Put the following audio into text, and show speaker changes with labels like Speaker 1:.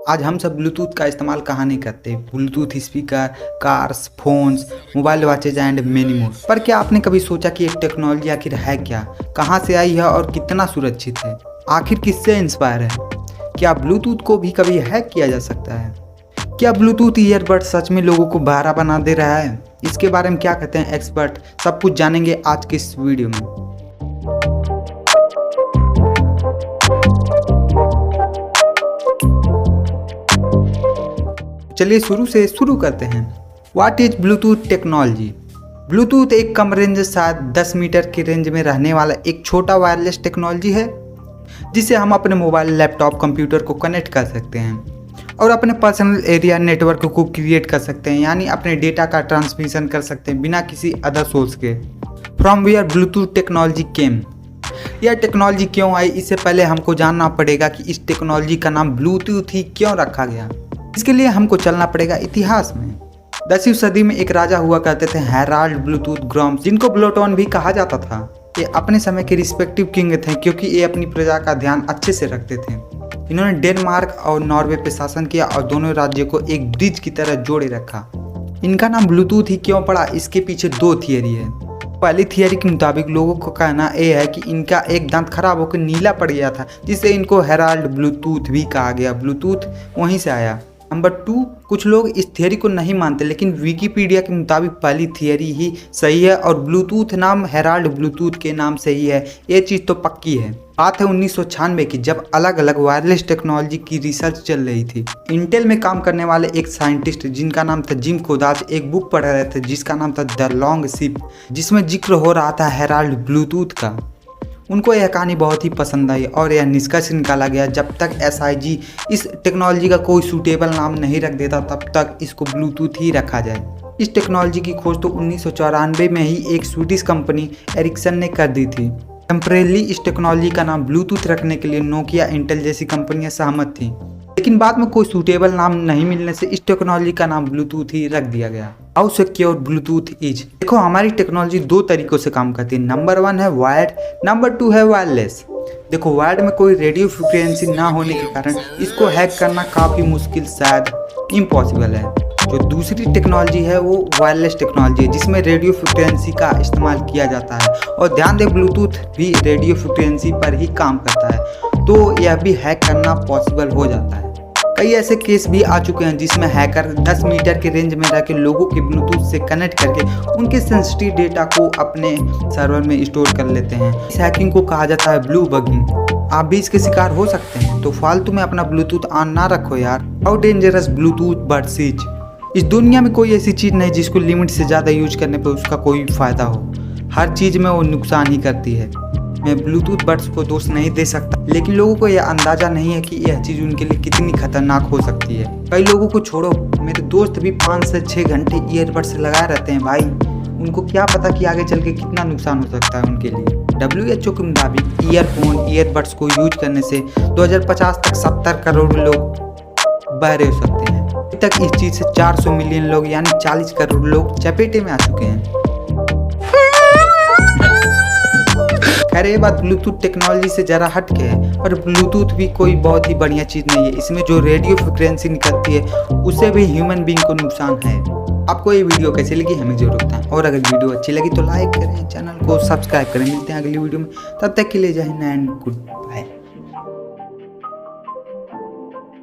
Speaker 1: आज हम सब ब्लूटूथ का इस्तेमाल कहाँ नहीं करते। Bluetooth speaker, cars, phones, mobile watches and many more. पर क्या आपने कभी सोचा कि एक टेक्नोलॉजी आखिर है क्या, कहाँ से आई है और कितना सुरक्षित है, आखिर किससे इंस्पायर है? क्या ब्लूटूथ को भी कभी हैक किया जा सकता है? क्या ब्लूटूथ ईयरबड सच में लोगों को बहरा बना दे रहा है? इसके बारे में क्या कहते हैं एक्सपर्ट, सब कुछ जानेंगे आज के इस वीडियो में। चलिए शुरू करते हैं। What is Bluetooth technology? Bluetooth एक कम रेंज, शायद 10 मीटर की रेंज में रहने वाला एक छोटा वायरलेस टेक्नोलॉजी है जिसे हम अपने मोबाइल, लैपटॉप, कंप्यूटर को कनेक्ट कर सकते हैं और अपने पर्सनल एरिया नेटवर्क को क्रिएट कर सकते हैं, यानी अपने डेटा का ट्रांसमिशन कर सकते हैं बिना किसी अदर सोर्स के। फ्रॉम वेयर ब्लूटूथ टेक्नोलॉजी केम? यह टेक्नोलॉजी क्यों आई, इससे पहले हमको जानना पड़ेगा कि इस टेक्नोलॉजी का नाम ब्लूटूथ ही क्यों रखा गया। इसके लिए हमको चलना पड़ेगा इतिहास में। 10वीं सदी में एक राजा हुआ करते थे, हेराल्ड ब्लूटूथ ग्रॉम्स, जिनको ब्लोटोन भी कहा जाता था। ये अपने समय के रिस्पेक्टिव किंग थे क्योंकि ये अपनी प्रजा का ध्यान अच्छे से रखते थे। इन्होंने डेनमार्क और नॉर्वे पे शासन किया और दोनों राज्यों को एक ब्रिज की तरह जोड़े रखा। इनका नाम ब्लूटूथ ही क्यों पड़ा, इसके पीछे दो थियरी है। पहली थियरी के मुताबिक लोगों को कहना यह है कि इनका एक दांत खराब होकर नीला पड़ गया था, जिससे इनको हेराल्ड ब्लूटूथ भी कहा गया। ब्लूटूथ वहीं से आया। नंबर 2, कुछ लोग इस थियरी को नहीं मानते, लेकिन विकिपीडिया के मुताबिक पहली थियरी ही सही है और ब्लूटूथ नाम हेराल्ड ब्लूटूथ के नाम से ही है। ये चीज़ तो पक्की है। बात है 1996 की, जब अलग अलग वायरलेस टेक्नोलॉजी की रिसर्च चल रही थी। इंटेल में काम करने वाले एक साइंटिस्ट जिनका नाम था जिम कोदाच एक बुक पढ़ रहे थे जिसका नाम था द लॉन्ग शिप, जिसमें जिक्र हो रहा था हेराल्ड ब्लूटूथ का। उनको यह कहानी बहुत ही पसंद आई और यह निष्कर्ष निकाला गया, जब तक SIG इस टेक्नोलॉजी का कोई सूटेबल नाम नहीं रख देता तब तक इसको ब्लूटूथ ही रखा जाए। इस टेक्नोलॉजी की खोज तो 1994 में ही एक स्वीडिश कंपनी एरिक्सन ने कर दी थी। टेम्परेली इस टेक्नोलॉजी का नाम ब्लूटूथ रखने के लिए नोकिया, इंटेल जैसी कंपनियां सहमत थीं, लेकिन बाद में कोई सूटेबल नाम नहीं मिलने से इस टेक्नोलॉजी का नाम ब्लूटूथ ही रख दिया गया। How secure Bluetooth is? देखो, हमारी टेक्नोलॉजी दो तरीकों से काम करती है। नंबर 1 है वायर्ड, नंबर 2 है वायरलेस। देखो, वायर्ड में कोई रेडियो फ्रिक्वेंसी ना होने के कारण इसको हैक करना काफ़ी मुश्किल, शायद इम्पॉसिबल है। जो दूसरी टेक्नोलॉजी है वो वायरलेस टेक्नोलॉजी है, जिसमें रेडियो फ्रिक्वेंसी का इस्तेमाल किया जाता है। और ध्यान दें, ब्लूटूथ भी रेडियो फ्रिक्वेंसी पर ही काम करता है, तो यह भी हैक करना पॉसिबल हो जाता है। कई ऐसे केस भी आ चुके हैं जिसमें हैकर 10 मीटर के रेंज में रहकर लोगों के ब्लूटूथ से कनेक्ट करके उनके सेंसिटिव डेटा को अपने सर्वर में स्टोर कर लेते हैं। इस हैकिंग को कहा जाता है ब्लू बगिंग। आप भी इसके शिकार हो सकते हैं, तो फालतू में अपना ब्लूटूथ ऑन ना रखो यार। How dangerous Bluetooth buds is? इस दुनिया में कोई ऐसी चीज़ नहीं जिसको लिमिट से ज़्यादा यूज करने पर उसका कोई फ़ायदा हो। हर चीज़ में वो नुकसान ही करती है। मैं ब्लूटूथ बड्स को दोष नहीं दे सकता, लेकिन लोगों को यह अंदाज़ा नहीं है कि यह चीज़ उनके लिए कितनी खतरनाक हो सकती है। कई लोगों को छोड़ो, मेरे दोस्त भी 5 से 6 घंटे ईयरबड्स लगाए रहते हैं भाई। उनको क्या पता कि आगे चल के कितना नुकसान हो सकता है उनके लिए। WHO के मुताबिक ईयरफोन, ईयरबड्स को यूज करने से 2050 तक 70 करोड़ लोग बहरे हो सकते हैं। अभी तक इस चीज़ से 400 मिलियन लोग यानी 40 करोड़ लोग चपेटे में आ चुके हैं। खैर, ये बात ब्लूटूथ टेक्नोलॉजी से ज़रा हट के है, और ब्लूटूथ भी कोई बहुत ही बढ़िया चीज़ नहीं है। इसमें जो रेडियो फ्रिक्वेंसी निकलती है उससे भी ह्यूमन बीइंग को नुकसान है। आपको ये वीडियो कैसी लगी हमें जरूर बताएं, और अगर वीडियो अच्छी लगी तो लाइक करें, चैनल को सब्सक्राइब करें। मिलते हैं अगली वीडियो में, तब तक के लिए जय हिंद एंड गुड बाय।